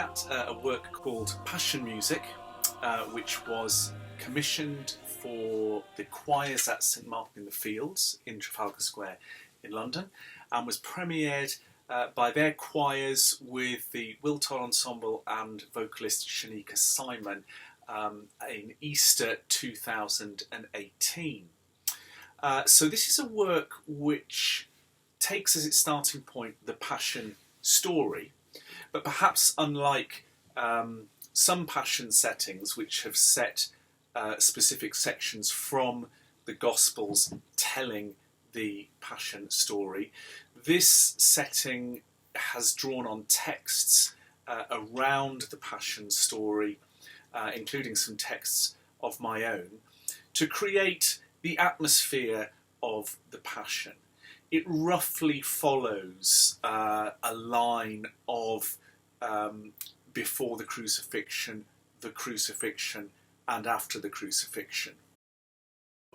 at a work called Passion Music, which was commissioned for the choirs at St Martin in the Fields in Trafalgar Square in London, and was premiered by their choirs with the Will Todd Ensemble and vocalist Shaneeka Simon in Easter 2018. So this is a work which takes as its starting point the Passion story, but perhaps unlike some Passion settings which have set specific sections from the Gospels telling the Passion story, this setting has drawn on texts around the Passion story, including some texts of my own, to create the atmosphere of the Passion. It roughly follows a line of before the crucifixion, and after the crucifixion.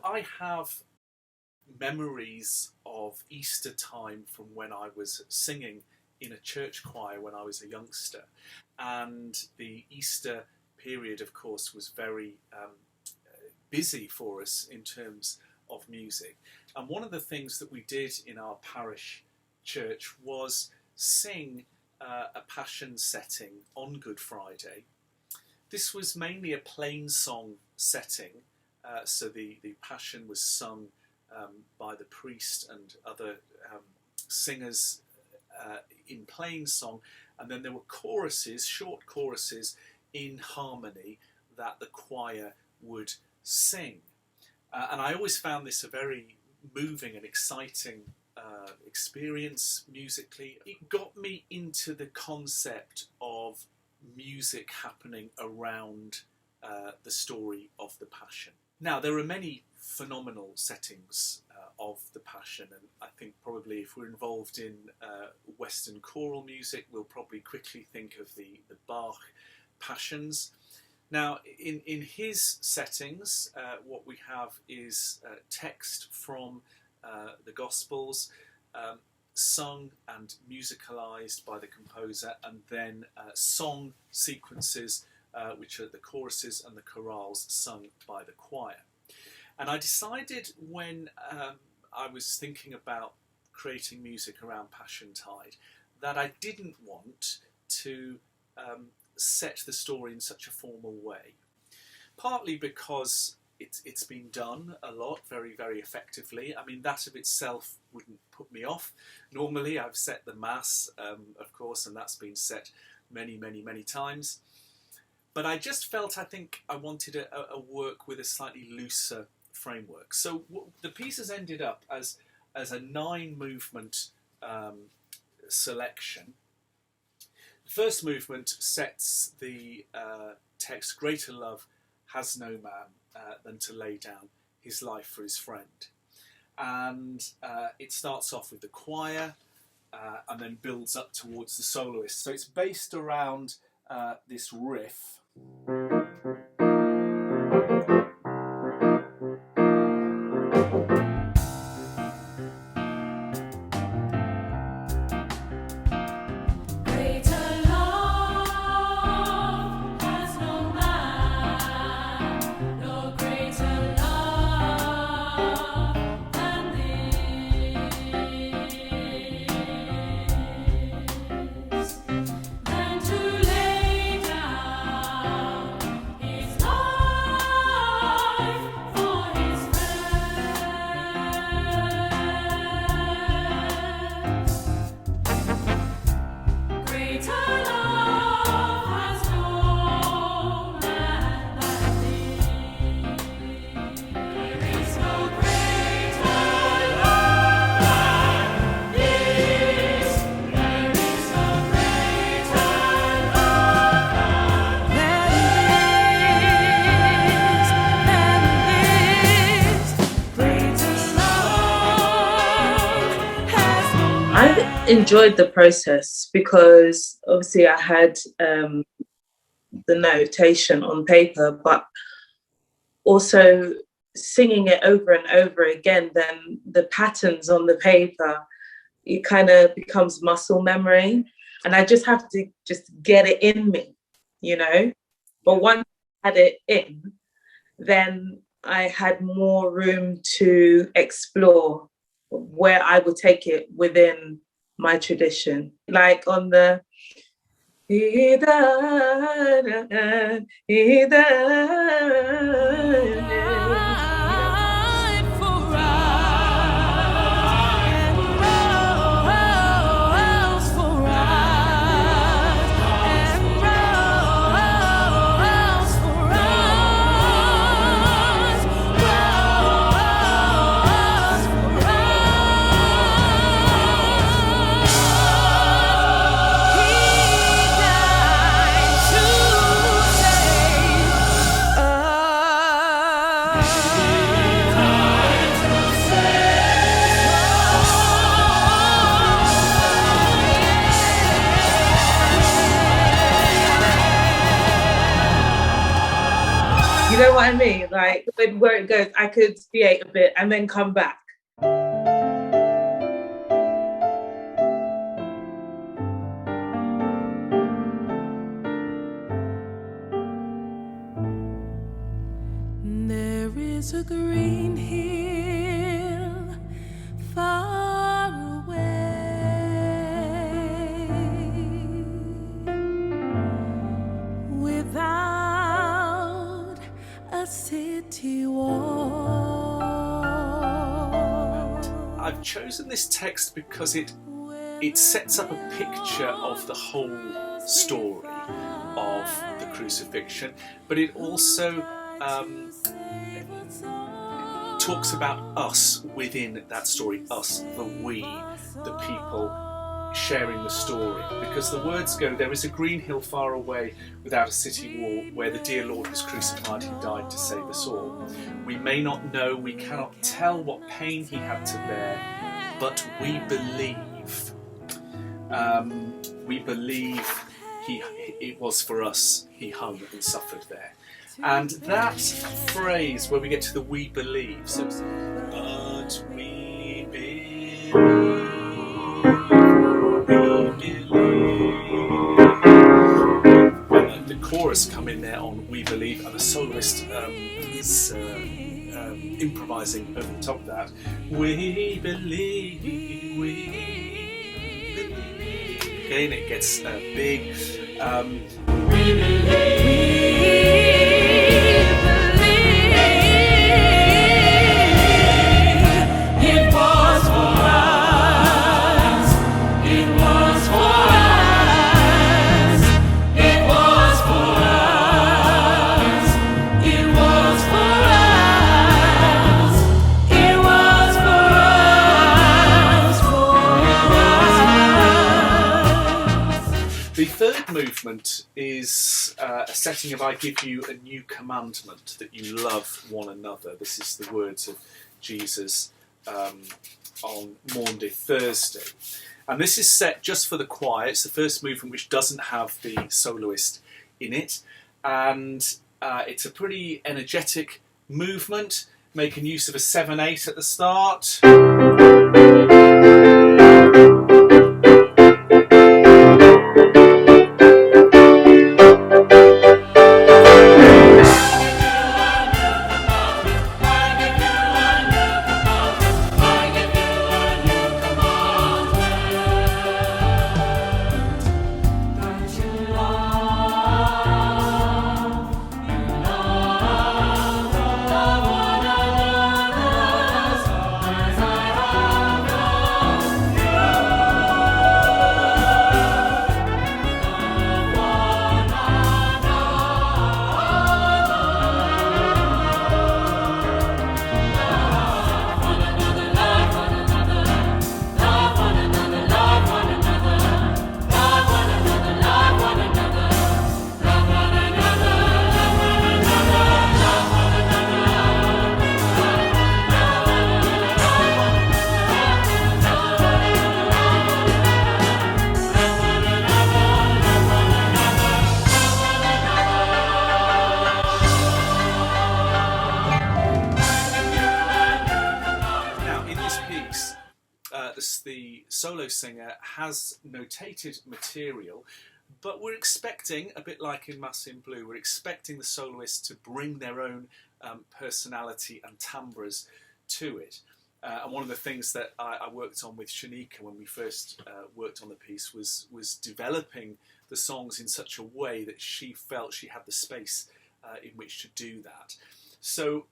I have memories of Easter time from when I was singing in a church choir when I was a youngster, and the Easter period, of course, was very busy for us in terms of music. And one of the things that we did in our parish church was sing a Passion setting on Good Friday. This was mainly a plain song setting, so the Passion was sung by the priest and other singers in plain song, and then there were choruses, short choruses in harmony that the choir would sing. And I always found this a very moving and exciting experience musically. It got me into the concept of music happening around the story of the Passion. Now, there are many phenomenal settings of the Passion, and I think probably if we're involved in Western choral music, we'll probably quickly think of the Bach Passions. Now, in his settings, what we have is text from the Gospels, sung and musicalised by the composer, and then song sequences, which are the choruses and the chorales sung by the choir. And I decided when I was thinking about creating music around Passiontide that I didn't want to set the story in such a formal way. Partly because it's been done a lot, very, very effectively. I mean, that of itself wouldn't put me off. Normally I've set the Mass, of course, and that's been set many, many, many times. But I just felt, I think I wanted a work with a slightly looser framework. So the piece has ended up as a 9-movement selection. The first movement sets the text, "Greater love has no man than to lay down his life for his friend." And it starts off with the choir and then builds up towards the soloist. So it's based around this riff. Enjoyed the process because obviously I had the notation on paper, but also singing it over and over again, then the patterns on the paper, it kind of becomes muscle memory. and I just have to just get it in me, you know. But once I had it in, then I had more room to explore where I would take it within my tradition. Like on the you know what I mean? Like where it goes, I could deviate a bit and then come back. There is a green hill far away without a city wall. I've chosen this text because it sets up a picture of the whole story of the crucifixion, but it also talks about us within that story, us, the we, the people sharing the story. Because the words go, there is a green hill far away without a city wall where the dear Lord was crucified who died to save us all. We may not know, we cannot tell what pain he had to bear, but we believe. We believe it was for us he hung and suffered there. And that phrase where we get to the we believe, so it's, but we believe, the chorus come in there on we believe, and the soloist is improvising over the top of that. We believe, we believe. Again, it gets big. We believe. The third movement is a setting of I give you a new commandment, that you love one another. This is the words of Jesus on Maundy Thursday. And this is set just for the choir. It's the first movement which doesn't have the soloist in it. And it's a pretty energetic movement, making use of a 7/8 at the start. the solo singer has notated material, but we're expecting, a bit like in Mass in Blue, we're expecting the soloist to bring their own personality and timbres to it. And one of the things that I worked on with Shaneeka when we first worked on the piece was developing the songs in such a way that she felt she had the space in which to do that. So,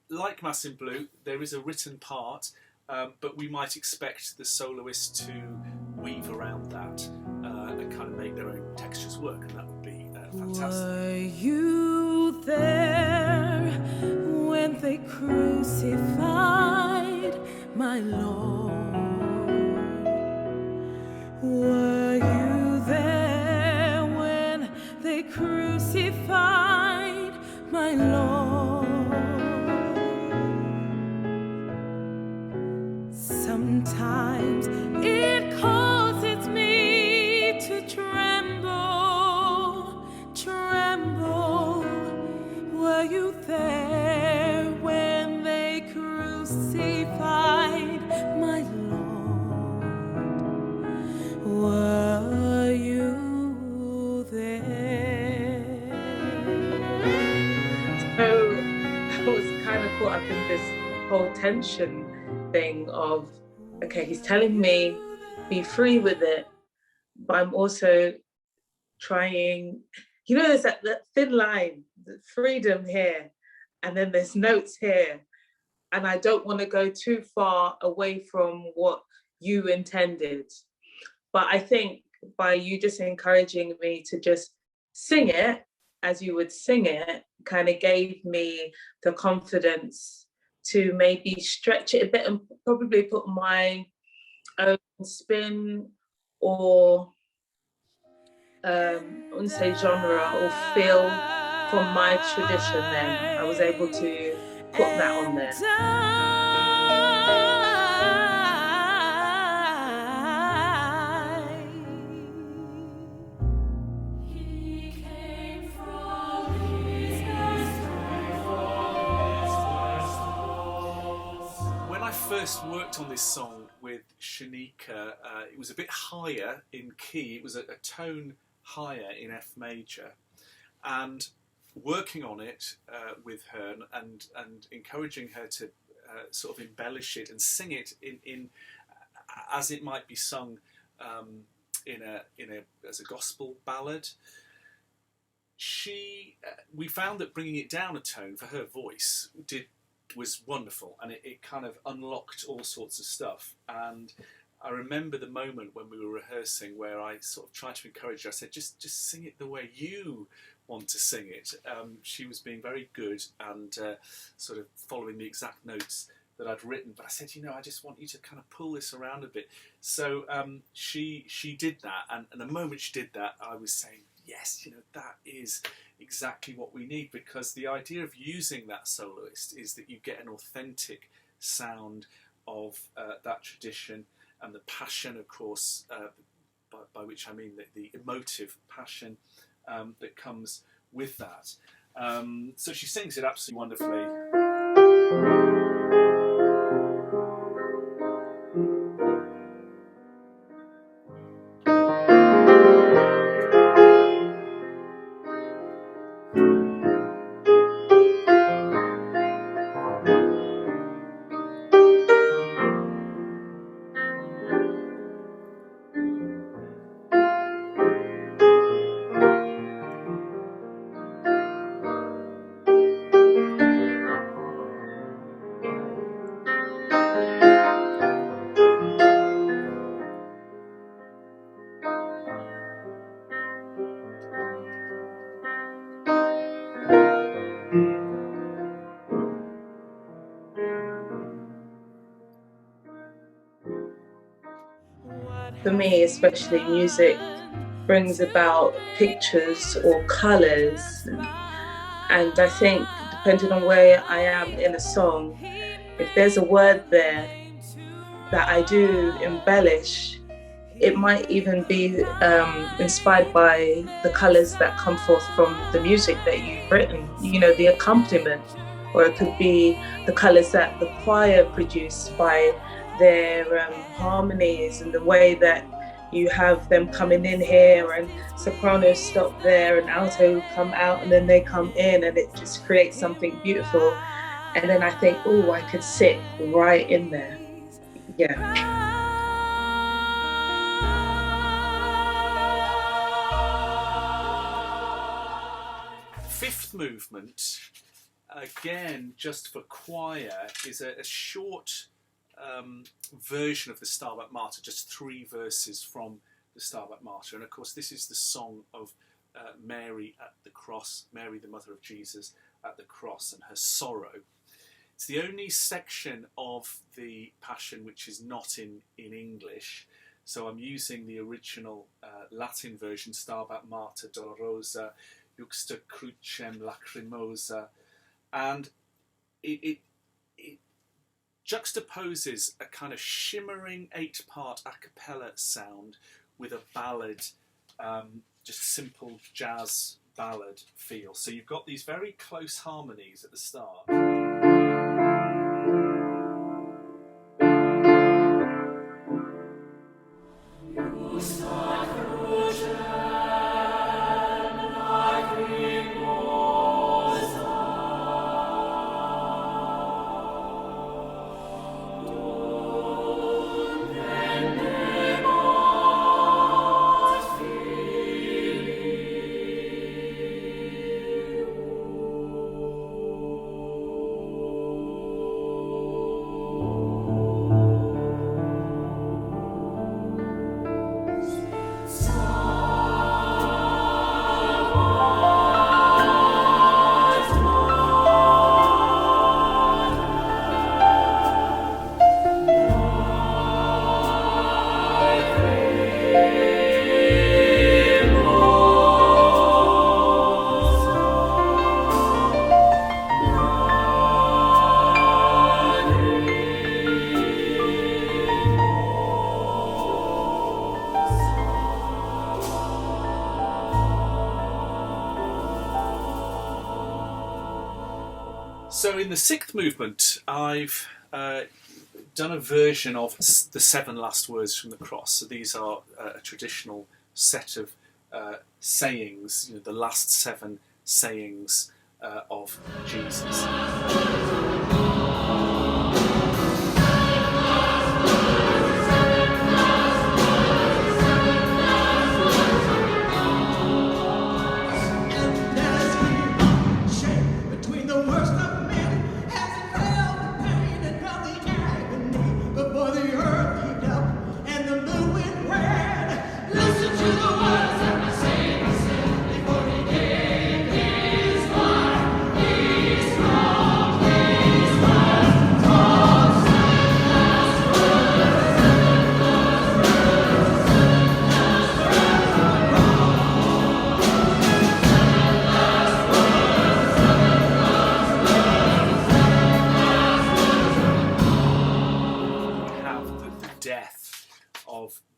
like Mass in Blue, there is a written part, but we might expect the soloist to weave around that and kind of make their own textures work, and that would be fantastic. Were you there when they crucified my Lord? Were you there when they crucified my Lord? Sometimes it causes me to tremble, tremble. Were you there when they crucified my Lord? Were you there? So I was kind of caught up in this whole tension thing of, okay, he's telling me be free with it, but I'm also trying, you know, there's that thin line, the freedom here, and then there's notes here, and I don't want to go too far away from what you intended. But I think by you just encouraging me to just sing it as you would sing it, kind of gave me the confidence to maybe stretch it a bit and probably put my own spin or I wouldn't say genre or feel from my tradition. Then I was able to put that on there. First worked on this song with Shaneeka, it was a bit higher in key. It was a tone higher in F major, and working on it with her and encouraging her to sort of embellish it and sing it in as it might be sung as a gospel ballad. We found that bringing it down a tone for her voice was wonderful, and it kind of unlocked all sorts of stuff. And I remember the moment when we were rehearsing where I sort of tried to encourage her. I said, just sing it the way you want to sing it. She was being very good and sort of following the exact notes that I'd written, but I said, I just want you to kind of pull this around a bit. So she did that, and the moment she did that, I was saying, yes, that is exactly what we need, because the idea of using that soloist is that you get an authentic sound of that tradition and the passion, of course, by which I mean the emotive passion that comes with that. So she sings it absolutely wonderfly. For me, especially, music brings about pictures or colours, and I think depending on where I am in a song, if there's a word there that I do embellish, it might even be inspired by the colours that come forth from the music that you've written, the accompaniment, or it could be the colours that the choir produced by their harmonies and the way that you have them coming in here and sopranos stop there and alto come out and then they come in, and it just creates something beautiful. And then I think, oh, I could sit right in there. Yeah. Fifth movement, again, just for choir, is a short version of the Stabat Mater, just 3 verses from the Stabat Mater. And of course, this is the song of Mary at the cross, Mary, the mother of Jesus, at the cross, and her sorrow. It's the only section of the Passion which is not in English. So I'm using the original Latin version, Stabat Mater dolorosa, Juxta crucem lacrimosa, and it juxtaposes a kind of shimmering 8-part a cappella sound with a ballad, just simple jazz ballad feel. So you've got these very close harmonies at the start. So in the 6th movement, I've done a version of the 7 last words from the cross. So these are a traditional set of sayings, the last 7 sayings of Jesus.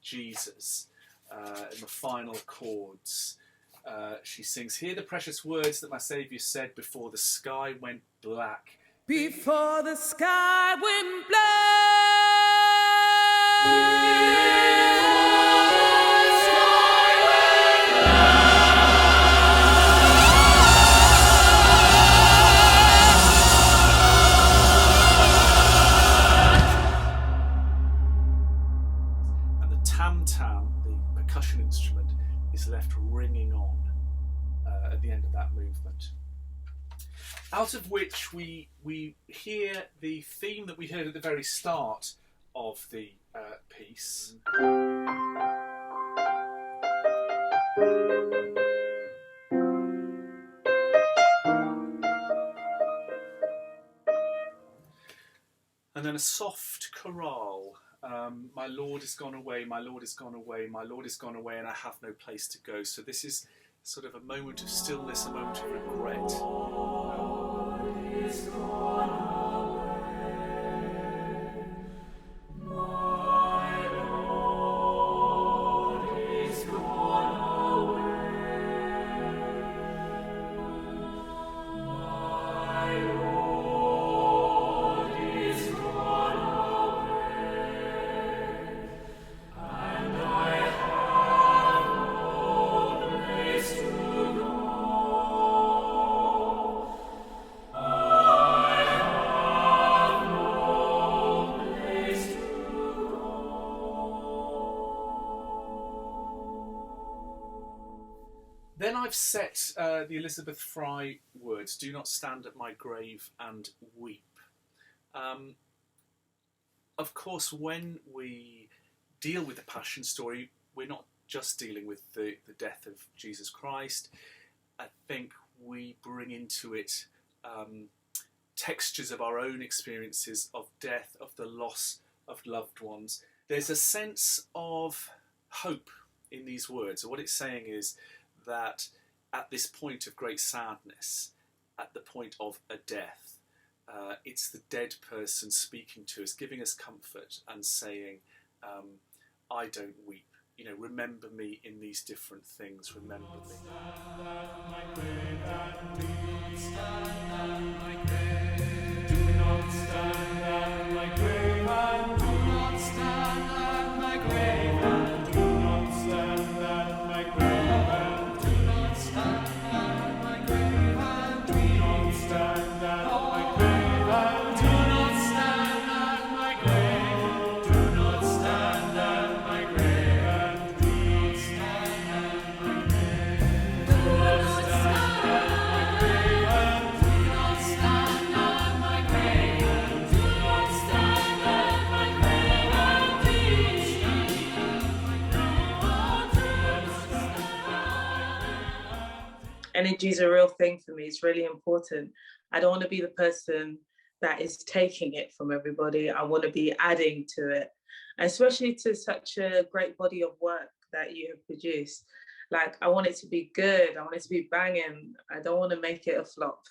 Jesus in the final chords. She sings, "Hear the precious words that my Saviour said before the sky went black." Before the sky went black. Percussion instrument is left ringing on at the end of that movement, out of which we hear the theme that we heard at the very start of the piece. And then a soft chorale. My Lord is gone away, my Lord is gone away, my Lord is gone away, and I have no place to go. So this is sort of a moment of stillness, a moment of regret. Is gone away. My Lord is gone away. My Lord is gone away. I've set the Elizabeth Fry words, "Do not stand at my grave and weep." Of course, when we deal with the Passion story, we're not just dealing with the death of Jesus Christ. I think we bring into it textures of our own experiences of death, of the loss of loved ones. There's a sense of hope in these words. So what it's saying is that at this point of great sadness, at the point of a death, it's the dead person speaking to us, giving us comfort and saying, I don't weep. You know, remember me in these different things, remember me. Energy is a real thing for me. It's really important. I don't want to be the person that is taking it from everybody. I want to be adding to it, and especially to such a great body of work that you have produced. Like, I want it to be good. I want it to be banging. I don't want to make it a flop.